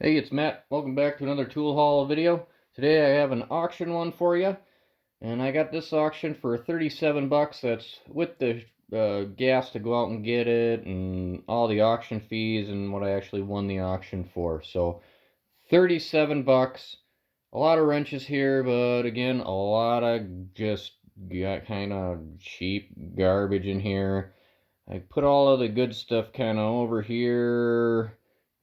Hey, it's Matt. Welcome back to another tool haul video. Today I have an auction one for you, and I got this auction for 37 bucks. That's with the gas to go out and get it, and all the auction fees, and what I actually won the auction for. So 37 bucks. A lot of wrenches here, but again, a lot of just got kind of cheap garbage in here. I put all of the good stuff kind of over here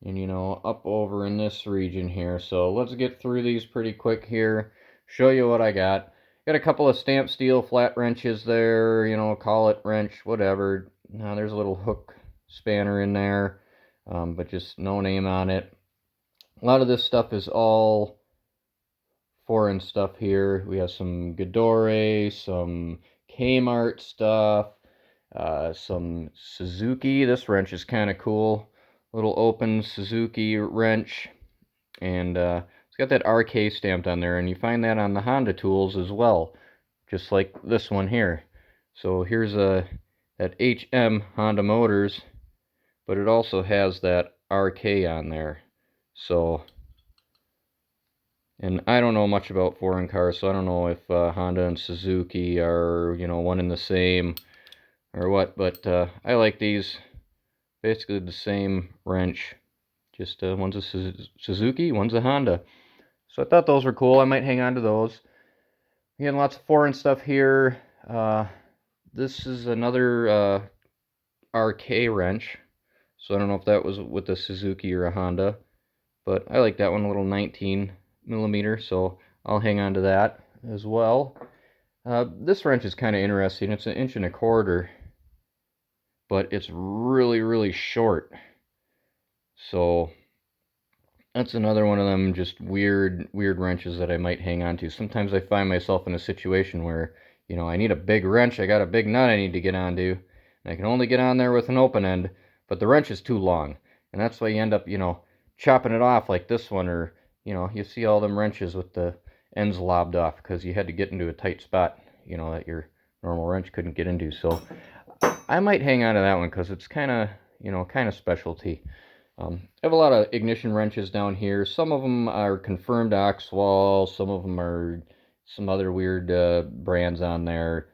and up over in this region here. So let's get through these pretty quick here, show you what I got. Got a couple of stamped steel flat wrenches there, call it wrench, whatever. Now there's a little hook spanner in there, but just no name on it. A lot of this stuff is all foreign stuff here. We have some Ghidorah, some Kmart stuff, some Suzuki. This wrench is kind of cool. Little open Suzuki wrench. And it's got that RK stamped on there. And you find that on the Honda tools as well. Just like this one here. So here's that HM Honda Motors. But it also has that RK on there. So... And I don't know much about foreign cars, so I don't know if Honda and Suzuki are, one and the same or what, but I like these. Basically the same wrench. Just one's a Suzuki, one's a Honda. So I thought those were cool. I might hang on to those. Again, lots of foreign stuff here. This is another RK wrench. So I don't know if that was with a Suzuki or a Honda. But I like that one, a little 19 millimeter, so I'll hang on to that as well. This wrench is kind of interesting. It's 1.25 inches, but it's really, really short. So that's another one of them just weird wrenches that I might hang on to. Sometimes I find myself in a situation where, I need a big wrench. I got a big nut I need to get onto, and I can only get on there with an open end, but the wrench is too long. And that's why you end up, chopping it off like this one, or, you see all them wrenches with the ends lobbed off because you had to get into a tight spot, that your normal wrench couldn't get into. So I might hang on to that one because it's kind of specialty. I have a lot of ignition wrenches down here. Some of them are confirmed Oxwall. Some of them are some other weird brands on there.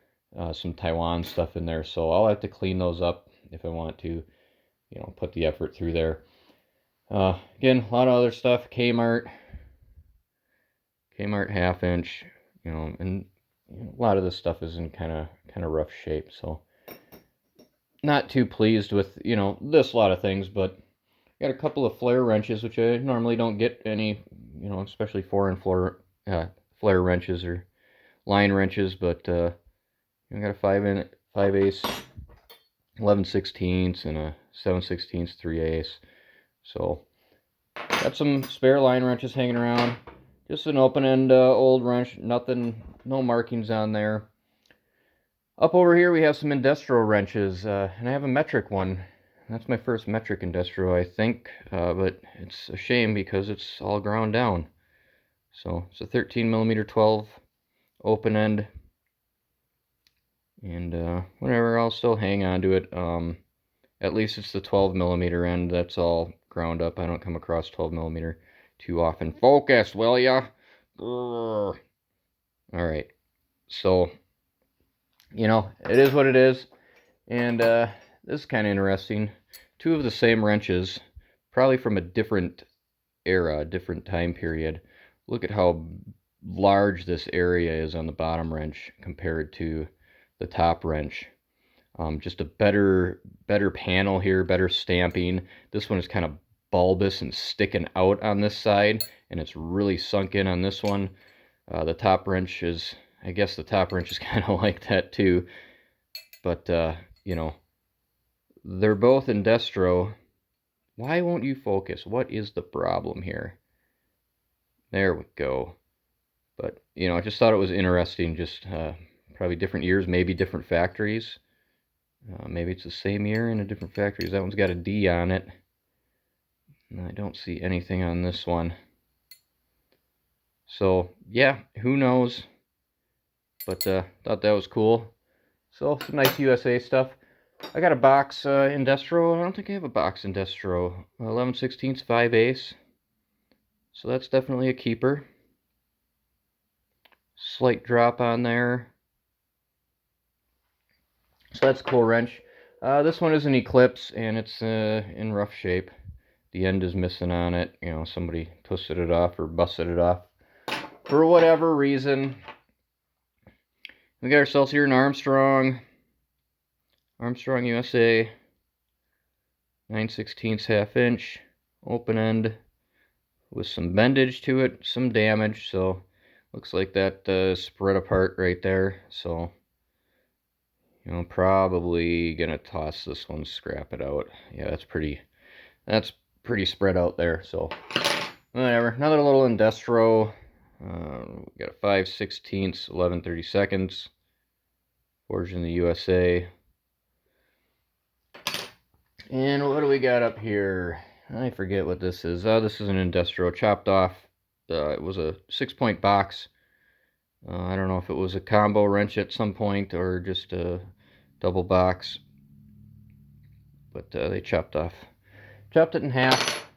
Some Taiwan stuff in there. So I'll have to clean those up if I want to, put the effort through there. Again, a lot of other stuff. Kmart half inch, and a lot of this stuff is in kind of rough shape. So not too pleased with, this lot of things, but got a couple of flare wrenches, which I normally don't get any, especially foreign flare wrenches or line wrenches, but I got a 5/8, 11/16, and a 7/16, 3/8. So got some spare line wrenches hanging around. Just an open end old wrench, nothing, no markings on there. Up over here we have some Indestro wrenches, and I have a metric one. That's my first metric Indestro, I think, but it's a shame because it's all ground down. So it's a 13 millimeter 12 open end, and whatever, I'll still hang on to it. At least it's the 12 millimeter end that's all ground up. I don't come across 12 millimeter too often. Focus, will ya? All right, so it is what it is, and this is kind of interesting. Two of the same wrenches, probably from a different era, a different time period. Look at how large this area is on the bottom wrench compared to the top wrench. Just a better panel here, better stamping. This one is kind of bulbous and sticking out on this side, and it's really sunk in on this one. The top wrench is, I guess the top wrench is kind of like that too. But, they're both Indestro. Why won't you focus? What is the problem here? There we go. But, I just thought it was interesting. Just probably different years, maybe different factories. Maybe it's the same year in a different factories. That one's got a D on it. And I don't see anything on this one. So, yeah, who knows? But thought that was cool. So, some nice USA stuff. I got a box Indestro. I don't think I have a box Indestro. 11/16, 5/8. So that's definitely a keeper. Slight drop on there. So that's a cool wrench. This one is an Eclipse, and it's in rough shape. The end is missing on it. You know, somebody twisted it off or busted it off for whatever reason. We got ourselves here an Armstrong USA, 9/16 half inch, open end with some bendage to it, some damage. So looks like that spread apart right there. So, you know, probably gonna toss this one, scrap it out. Yeah, that's pretty spread out there. So whatever. Another little Indestro. We got a 5/16, 11/32, forged in the USA. And what do we got up here? I forget what this is. This is an Indestro, chopped off. It was a 6-point box. I don't know if it was a combo wrench at some point or just a double box. But they chopped it in half.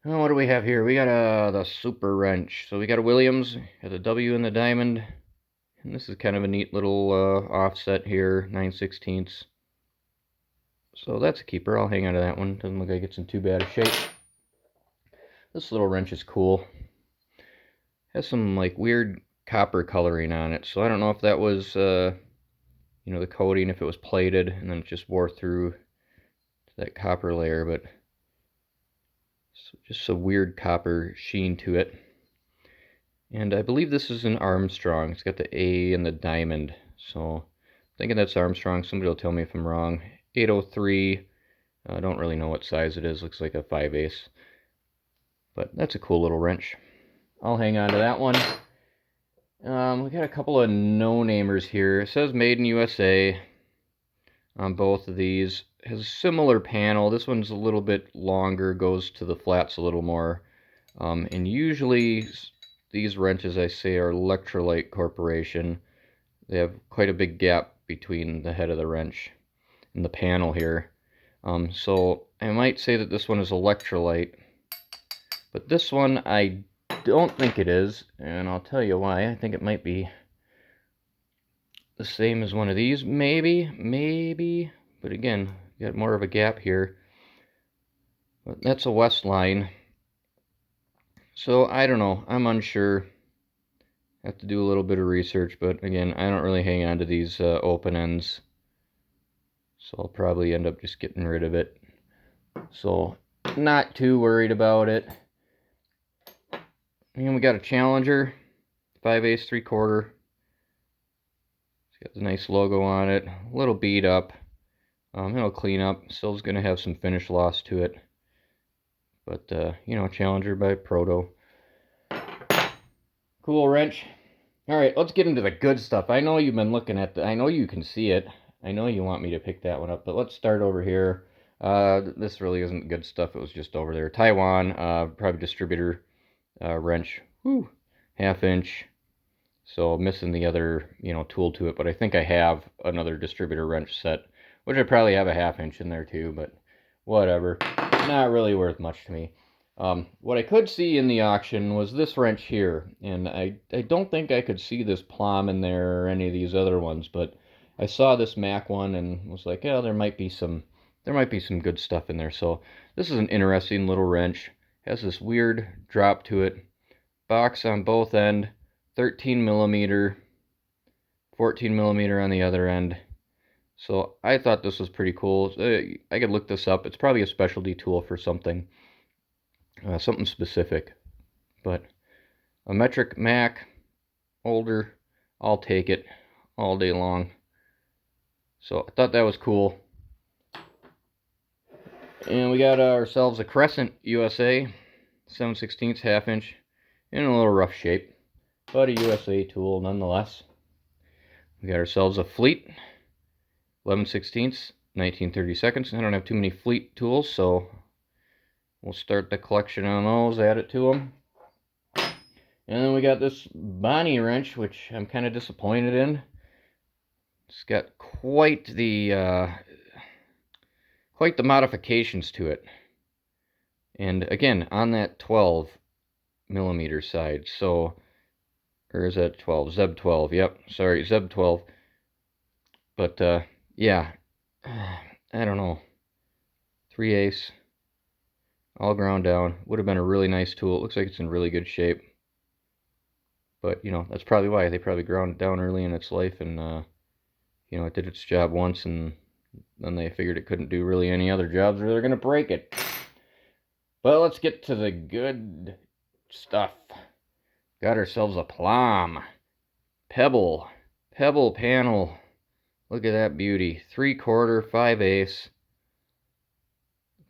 What do we have here? We got the super wrench. So we got a Williams, got a W in the diamond. And this is kind of a neat little offset here, 9/16. So that's a keeper. I'll hang on to that one. Doesn't look like it's in too bad a shape. This little wrench is cool. Has some like weird copper coloring on it. So I don't know if that was, you know, the coating, if it was plated and then it just wore through that copper layer. But just a weird copper sheen to it. And I believe this is an Armstrong. It's got the A and the diamond. So I'm thinking that's Armstrong. Somebody will tell me if I'm wrong. 803. I don't really know what size it is. Looks like a 5/8. But that's a cool little wrench. I'll hang on to that one. We got a couple of no-namers here. It says made in USA on both of these. It has a similar panel. This one's a little bit longer, goes to the flats a little more. And usually these wrenches, I say, are Electrolyte Corporation. They have quite a big gap between the head of the wrench and the panel here. So I might say that this one is Electrolyte, but this one I don't think it is, and I'll tell you why. I think it might be the same as one of these, maybe, but again, you got more of a gap here. But that's a Westline, so I don't know. I'm unsure. Have to do a little bit of research, but again, I don't really hang on to these open ends, so I'll probably end up just getting rid of it. So not too worried about it. And we got a Challenger, 5/8 3/4. It's got the nice logo on it. A little beat up. It'll clean up. Still's gonna have some finish loss to it, but you know, Challenger by Proto. Cool wrench. All right, let's get into the good stuff. I know you've been looking at I know you can see it. I know you want me to pick that one up, but let's start over here. This really isn't good stuff. It was just over there. Taiwan, private distributor wrench. Whew, 1/2 inch. So missing the other, you know, tool to it, but I think I have another distributor wrench set, which I probably have a 1/2 inch in there too, but whatever. Not really worth much to me. What I could see in the auction was this wrench here, and I don't think I could see this Plomb in there or any of these other ones, but I saw this Mac one and was like, yeah, there might be some good stuff in there. So this is an interesting little wrench. Has this weird drop to it. Box on both end, 13 millimeter, 14 millimeter on the other end. So I thought this was pretty cool. I could look this up. It's probably a specialty tool for something. Something specific, but a metric Mac, older, I'll take it all day long. So I thought that was cool. And we got ourselves a Crescent USA, 7/16 1/2 inch, in a little rough shape, but a USA tool nonetheless. We got ourselves a Fleet, 11/16, 19/32. I don't have too many Fleet tools, so we'll start the collection on those, add it to them. And then we got this Bonney wrench, which I'm kind of disappointed in. It's got quite the modifications to it. And again, on that 12mm side. So, or is that 12? Zeb 12, yep, sorry, Zeb 12. But, yeah, I don't know. 3/8, all ground down. Would have been a really nice tool. It looks like it's in really good shape. But, you know, that's probably why. They probably ground it down early in its life and, you know, it did its job once and then they figured it couldn't do really any other jobs or they're going to break it. But let's get to the good stuff. Got ourselves a Plomb Pebble panel. Look at that beauty. 3/4, 5/8.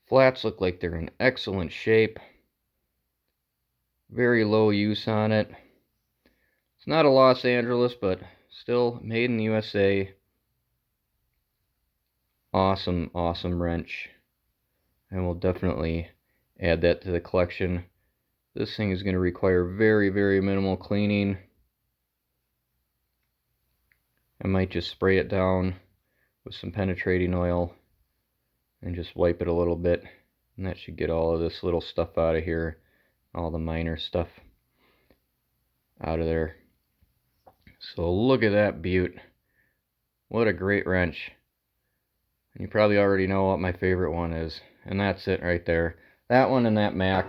Flats look like they're in excellent shape. Very low use on it. It's not a Los Angeles, but still made in the USA. Awesome, awesome wrench. And we'll definitely add that to the collection. This thing is going to require very, very minimal cleaning. I might just spray it down with some penetrating oil and just wipe it a little bit. And that should get all of this little stuff out of here. All the minor stuff out of there. So look at that beaut. What a great wrench. And you probably already know what my favorite one is. And that's it right there. That one and that Mac.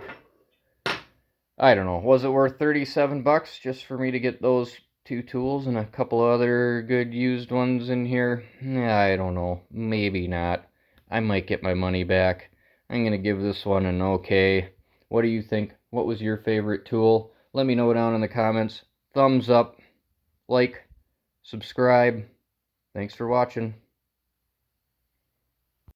I don't know. Was it worth 37 bucks just for me to get those two tools and a couple other good used ones in here? I don't know. Maybe not. I might get my money back. I'm going to give this one an okay. What do you think? What was your favorite tool? Let me know down in the comments. Thumbs up, like, subscribe. Thanks for watching.